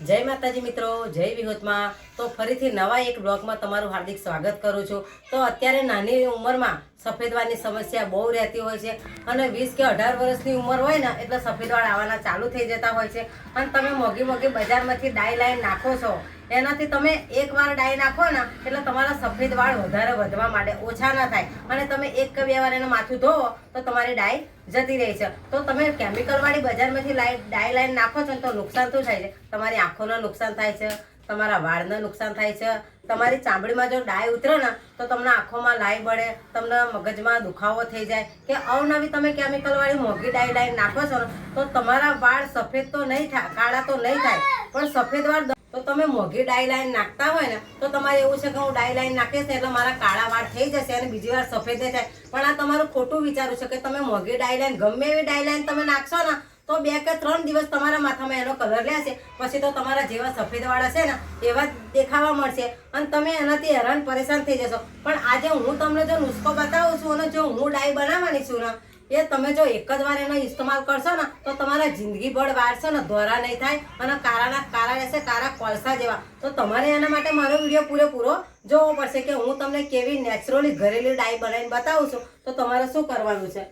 जय माताजी मित्रों, जय विहोतમાં तो ફરીથી નવા એક બ્લોગમાં તમારું હાર્દિક સ્વાગત કરું છું। તો અત્યારે નાની ઉંમરમાં સફેદવાળની સમસ્યા બહુ રહેતી હોય છે અને 20 કે 18 વર્ષની ઉંમર હોય ને એટલે સફેદવાળ આવવાના ચાલુ થઈ જતા હોય છે અને તમે મોગી મોગી બજારમાંથી ડાઈ લાઈન નાખો છો। એનાથી તમે એકવાર ડાઈ નાખો ને એટલે તમારા સફેદ વાળ વધારે વધવા માટે ઓછા ના થાય અને તમે એક કે બે વાર એનું માથું ધોવો તો તમારી ડાઈ જતી રહી છે। તો તમે કેમિકલ વાળી બજારમાંથી ડાઈ લાઈન નાખો છો તો નુકસાન શું થાય છે? તમારી આંખોને નુકસાન થાય છે, તમારા વાળને નુકસાન થાય છે, તમારી ચામડીમાં જો ડાઈ ઉતરે ને તો તમને આંખોમાં લાઈ બળે, તમને મગજમાં દુખાવો થઈ જાય કે અવનવી તમે કેમિકલ વાળી મોંઘી ડાઈ લાઈન નાખો છો ને તો તમારા વાળ સફેદ તો નહીં થાય, કાળા તો નહીં થાય, પણ સફેદ વાળ તો તમે મોંઘી ડાઈ લાઈન નાખતા હોય ને તો તમારે એવું છે કે હું ડાઈ લાઈન નાખીશ ને એટલે મારા કાળા વાળ થઈ જશે અને બીજી વાર સફેદ નહીં થાય। પણ આ તમારું ખોટું વિચારું છે કે તમે મોંઘી ડાઈ લાઈન ગમે એવી ડાઈ લાઈન તમે નાખશો ને તો 2 કે 3 દિવસ તમારા માથામાં એનો કલર લેશે, પછી તો તમારા જેવા સફેદ વાળ હશે ને એવા દેખાવા મળશે અને તમે એનાથી હેરાન પરેશાન થઈ જશો। પણ આજે હું તમને જો નુસ્ખો બતાવું છું અને જો હું ડાઈ બનાવવાની છું ને એ તમે જો એક જ વાર એનો ઇસ્તેમાલ કરશો ને તો તમારા જિંદગીભર વાળ છે ને ધોરા નહીં થાય અને કાળા રહેશે, કાળા કોલસા જેવા। તો તમારે એના માટે મારો વિડીયો પૂરેપૂરો જોવો પડશે કે હું તમને કેવી નેચરલી ઘરેલું ડાઈ બનાવીને બતાવું છું। તો તમારે શું કરવાનું છે?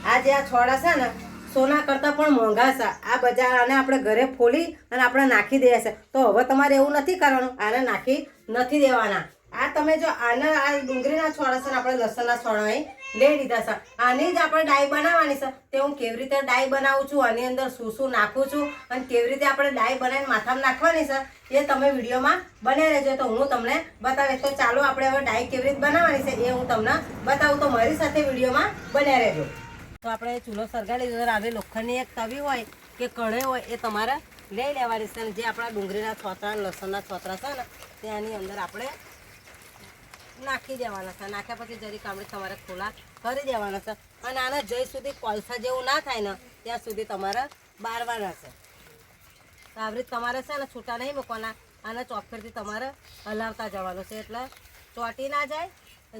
આ જે આ છોડા છે ને સોના કરતાં પણ મોંઘા છે, આ બજાર આને આપણે ઘરે ફોલી અને આપણે નાખી દઈએ છે। તો હવે તમારે એવું નથી કરવાનું, આને નાખી નથી દેવાના। આ તમે જો આને આ ડુંગળીના છોડા છે ને આપણે લસણના છોડા અહીં લઈ લીધા છે, આની જ આપણે ડાઈ બનાવવાની છે। તે હું કેવી રીતે ડાઈ બનાવું છું, આની અંદર શું શું નાખું છું અને કેવી રીતે આપણે ડાઈ બનાવીને માથામાં નાખવાની છે એ તમે વિડીયોમાં બને રહેજો તો હું તમને બતાવીશ। તો ચાલો આપણે હવે ડાઈ કેવી રીતે બનાવવાની છે એ હું તમને બતાવું, તો મારી સાથે વિડીયોમાં બને રહેજો। તો આપણે ચૂલો સળગાવી લીધો, આવી લોખંડની એક તવી હોય કે કઢાઈ હોય એ તમારે લઈ લેવાની છે અને જે આપણા ડુંગળીના છોતરા લસણના છોતરા છે ને તેની અંદર આપણે નાખી દેવાના છે। નાખ્યા પછી જરી કામડી તમારે ખોલા કરી દેવાના છે અને આને જઈ સુધી કોલસા જેવું ના થાય ને ત્યાં સુધી તમારે બારવાના છે। તો આવી રીતે તમારે છે ને છૂટા નહીં મૂકવાના, આને ચોફેરથી તમારે હલાવતા જવાનું છે એટલે ચોંટી ના જાય।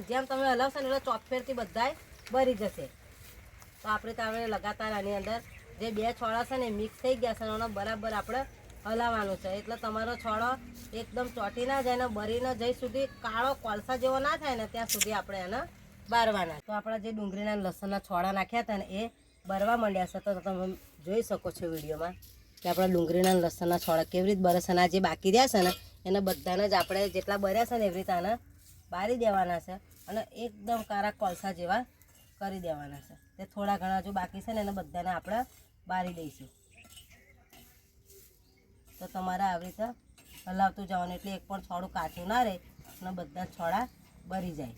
જેમ તમે હલાવશો ને એટલે ચોફેરથી બધાય બળી જશે। તો આપણે તારે લગાતાર આની અંદર જે 2 છોડા છે ને મિક્સ થઈ ગયા છે એનો બરાબર આપણે હલાવવાનું છે એટલે તમારો છોડો એકદમ ચોંટી ના જાય ને બરી ન જઈ સુધી કાળો કોલસા જેવો ના થાય ને ત્યાં સુધી આપણે એને બારવાના। તો આપણા જે ડુંગળીના લસણના છોડા નાખ્યા હતા ને એ બરવા માંડ્યા છે, તો તમે જોઈ શકો છો વિડીયોમાં કે આપણા ડુંગળીના લસણના છોડા કેવી રીતે બરે છે અને આ જે બાકી રહ્યા છે ને એને બધાને જ આપણે જેટલા બર્યા છે ને એવી રીતે આને બારી દેવાના છે અને એકદમ કાળા કોલસા જેવા કરી દેવાના છે। તે થોડા ઘણા જો બાકી છે ને એને બધાને આપણે બારી દઈશું। તો તમારે આવી રીતે હલાવતું જવાનું એટલે એક પણ છોડું કાચું ના રહે અને બધા છોડા બરી જાય।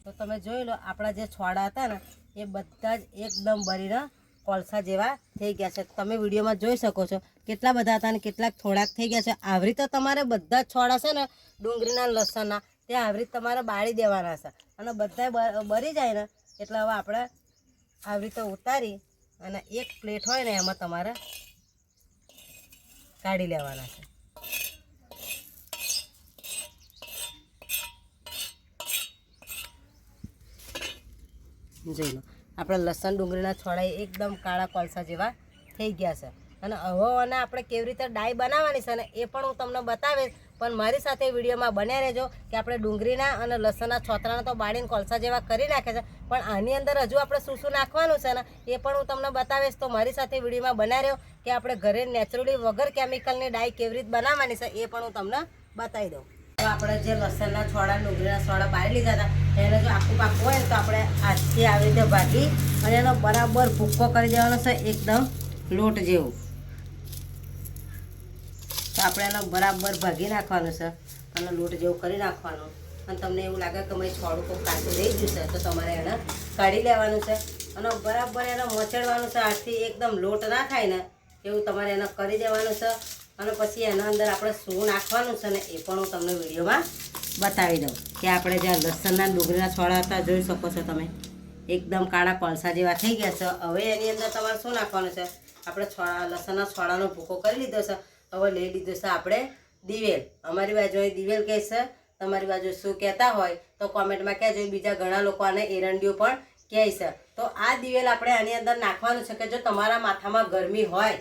તો તમે જોઈ લો આપણા જે છોડા હતા ને એ બધા જ એકદમ બરીને કોલસા જેવા થઈ ગયા છે। તમે વિડીયોમાં જોઈ શકો છો કેટલા બધા હતા ને કેટલાક થોડાક થઈ ગયા છે। આવી રીતે તમારે બધા જ છોડા છે ને ડુંગળીના લસણના ત્યાં આવી રીતે તમારે બાળી દેવાના છે અને બધા બરી જાય ને એટલે હવે આપણે આવી રીતે ઉતારી અને એક પ્લેટ હોય ને એમાં તમારે કાઢી લેવાના છે। જોઈ લો આપણે લસણ ડુંગળીના છોડા એકદમ કાળા કોલસા જેવા થઈ ગયા છે અને હવે અને આપણે કેવી રીતે ડાઈ બનાવવાની છે ને એ પણ હું તમને બતાવીશ। પણ મારી સાથે વિડીયોમાં બન્યા રહેજો કે આપણે ડુંગળીના અને લસણના છોતરાને તો બાળીને કોલસા જેવા કરી નાખે છે, પણ આની અંદર હજુ આપણે શું શું નાખવાનું છે ને એ પણ હું તમને બતાવીશ। તો મારી સાથે વિડીયોમાં બન્યા રહ્યો કે આપણે ઘરે નેચરલી વગર કેમિકલની ડાઈ કેવી રીતે બનાવવાની છે એ પણ હું તમને બતાવી દઉં। તો આપણે જે લસણના છોડા ડુંગળીના છોડા બાળી લીધા હતા એને જો આખું પાકું હોય ને તો આપણે હાથથી આવી રીતે ભાગી અને એનો બરાબર ભૂક્કો કરી દેવાનો છે એકદમ લોટ જેવું। તો આપણે એનો બરાબર ભાગી નાખવાનું છે અને લોટ જેવું કરી નાખવાનું અને તમને એવું લાગે કે મેં છોડું તો કાચું રહી ગયું છે તો તમારે એને કાઢી લેવાનું છે અને બરાબર એને મચડવાનું છે હાથથી, એકદમ લોટ ના થાય ને એવું તમારે એને કરી દેવાનું છે અને પછી એના અંદર આપણે શું નાખવાનું છે ને એ પણ હું તમને વિડીયોમાં બતાવી દઉં કે આપણે જ્યાં લસણના ડુંગળીના છોડા હતા જોઈ શકો છો તમે એકદમ કાળા કોલસા જેવા થઈ ગયા છે। હવે એની અંદર તમારે શું નાખવાનું છે? આપણે લસણના છોડાનો ભૂકો કરી લીધો છે, હવે લઈ લીધો છે આપણે દિવેલ। અમારી બાજુ અહીં દિવેલ કહે છે, તમારી બાજુ શું કહેતા હોય તો કોમેન્ટમાં કહેજો। બીજા ઘણા લોકો આને એરંડિયું પણ કહે છે. તો આ દિવેલ આપણે આની અંદર નાખવાનું છે કે જો તમારા માથામાં ગરમી હોય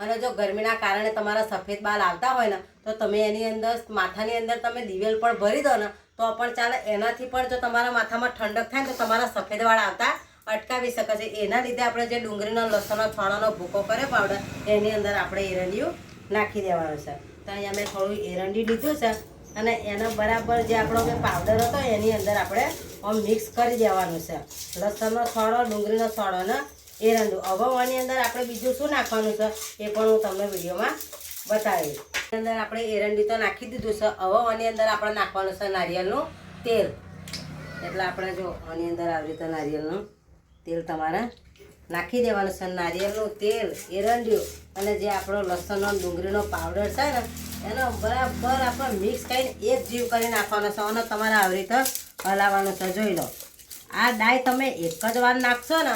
અને જો ગરમીના કારણે તમારા સફેદ બાલ આવતા હોય ને તો તમે એની અંદર માથાની અંદર તમે દિવેલ પણ ભરી દો ને તો પણ ચાલે. એનાથી પણ જો તમારા માથામાં ઠંડક થાય ને તો તમારા સફેદ વાળ આવતા અટકાવી શકે છે. એના લીધે આપણે જે ડુંગળીનો લસણનો છોડાનો ભૂકો કરે પાવડર એની અંદર આપણે એરંડિયું નાખી દેવાનું છે. તો અહીંયા મેં થોડું એરંડી લીધું છે અને એનો બરાબર જે આપણો પાવડર હતો એની અંદર આપણે મિક્સ કરી દેવાનું છે. લસણનો છોડો, ડુંગળીનો છોડો ને એરંડું. હવે આની અંદર આપણે બીજું શું નાખવાનું છે એ પણ હું તમને વિડીયોમાં બતાવીશ. એની અંદર આપણે એરંડી તો નાખી દીધું છે. હવે આની અંદર આપણે નાખવાનું છે નારિયેળનું તેલ. એટલે આપણે જો આની અંદર આવી રીતે નારિયેળનું તેલ તમારે નાખી દેવાનું છે. નારિયેળનું તેલ, એરંડિયું અને જે આપણો લસણનો ડુંગળીનો પાવડર છે ને એનો બરાબર આપણે મિક્સ કરીને એક જીવ કરી નાખવાનો છે અને તમારે આવી રીતે હલાવવાનું છે. જોઈ લો, આ ડાય તમે એક જ વાર નાખશો ને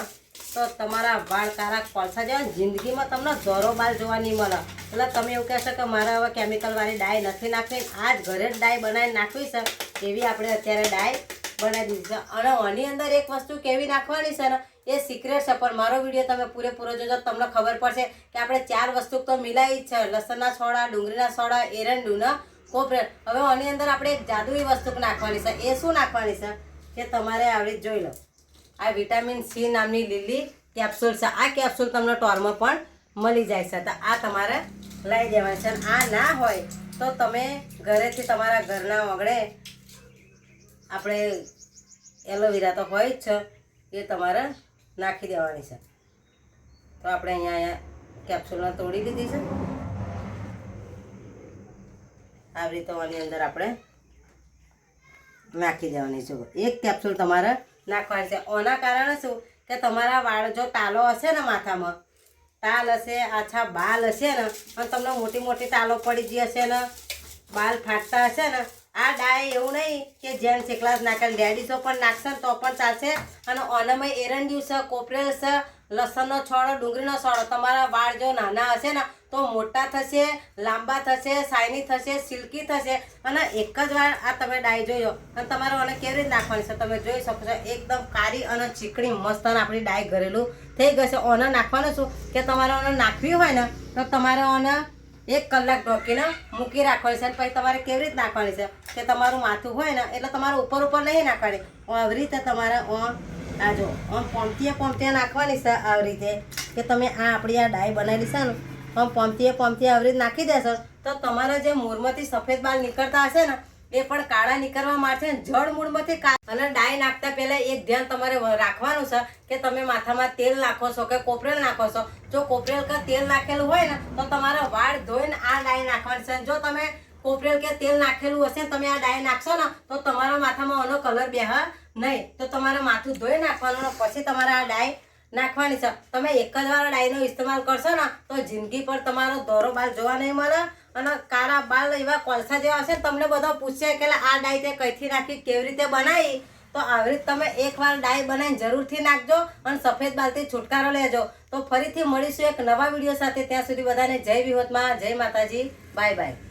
તો તમારા વાળ કારા કોલસા જેવા જિંદગીમાં તમને દોરો બાલ જોવા નહીં મળે. એટલે તમે એવું કહેશો કે મારે હવે કેમિકલવાળી ડાય નથી નાખવી, આ જ ઘરે જ ડાય બનાવીને નાખવી છે. એવી આપણે અત્યારે ડાય બનાવી દીધી છે. અને આની અંદર એક વસ્તુ કેવી નાખવાની છે ને એ સિક્રેટ છે, પણ મારો વિડીયો તમે પૂરેપૂરો જોજો તમને ખબર પડશે કે આપણે 4 વસ્તુ તો મિલાવી છે: લસણના છોડા, ડુંગળીના છોડા, એરંડું ને કોપરેલ. હવે આની અંદર આપણે એક જાદુઈ વસ્તુ નાખવાની છે. એ શું નાખવાની છે કે તમારે આવડી જોઈ લો, આ વિટામિન સી નામની લીલી કેપ્સ્યુલ છે. આ કેપ્સ્યુલ તમને ટોરમાં પણ મળી જાય છે. તો આ તમારે લઈ દેવાની છે. આ ના હોય તો તમે ઘરેથી તમારા ઘરના વગડે આપણે એલોવેરા તો હોય જ છે એ તમારે નાખી દેવાની છે. તો આપણે અહીંયા કેપ્સ્યુલને તોડી લીધી છે. આવી રીતે આની અંદર આપણે નાખી દેવાની છે. એક કેપ્સ્યુલ તમારે નાખવાની છે. આના કારણે શું કે તમારા વાળ જો ટાલો હશે ને, માથામાં ટાલ હશે, આછા બાલ હશે ને અને તમને મોટી મોટી ટાલો પડી ગઈ હશે ને, બાલ ફાટતા હશે ને, આ ડાય એવું નહીં કે જેમ એકલા નાખે, લેડીઝો પણ નાખશે ને તો પણ ચાલશે. અને ઓનામાં એરંડિયું છે, કોપરેલ છે, લસણનો છોડો, ડુંગળીનો છોડો. તમારા વાળ જો નાના હશે ને તો મોટા થશે, લાંબા થશે, શાઇની થશે, સિલ્કી થશે. અને એક જ વાર આ તમે ડાય જોયો અને તમારે આને કેવી રીતે નાખવાની છે તમે જોઈ શકો છો. એકદમ કાળી અને ચીકણી મસ્ત આપણી ડાય ઘરેલું થઈ ગઈ છે. ઓને નાખવાનું શું કે તમારે ઓને નાખવી હોય ને તો તમારે ઓને 1 કલાક ઢોકીને મૂકી રાખવાની છે. અને પછી તમારે કેવી રીતે નાખવાની છે કે તમારું માથું હોય ને એટલે તમારે ઉપર ઉપર નહીં નાખવાની. આવી રીતે તમારે આ જો પોમતીએ નાખવાની છે. આવી રીતે કે તમે આ આપણી આ ડાય બનાવેલી છે ને પોમતીએ આવી રીતે નાખી દેશો તો તમારા જે મૂળમાંથી સફેદ બાલ નીકળતા હશે ને એ પણ કાળા નીકળવા માટે જળ મૂળમાંથી. અને ડાય નાખતા પહેલાં એક ધ્યાન તમારે રાખવાનું છે કે તમે માથામાં તેલ નાખો છો કે કોપરેલ નાખો છો. જો કોપરેલ કે તેલ નાખેલું હોય ને તો તમારા વાળ ધોઈને આ ડાય નાખવાની છે. જો તમે કોપરેલ કે તેલ નાખેલું હશે ને તમે આ ડાય નાખશો ને તો તમારા માથામાં આનો કલર બેહે નહીં. તો તમારે માથું ધોઈ નાખવાનું પછી તમારે આ ડાય નાખવાની છે. તમે એક જ વાર ડાયનો ઇસ્તેમાલ કરશો ને તો જિંદગી પર તમારો દોરો બાલ જોવા નહીં મળે. અને કાળા બાલ એવા કોલસા જેવા હશે તમને બધો પૂછશે કે આ ડાય તે કઈથી નાખી, કેવી રીતે બનાવી. તો આવી રીતે તમે એકવાર ડાય બનાવીને જરૂરથી નાખજો અને સફેદ બાલથી છુટકારો લેજો. તો ફરીથી મળીશું એક નવા વિડીયો સાથે. ત્યાં સુધી બધાને જય વિહોતમાં, જય માતાજી, બાય બાય.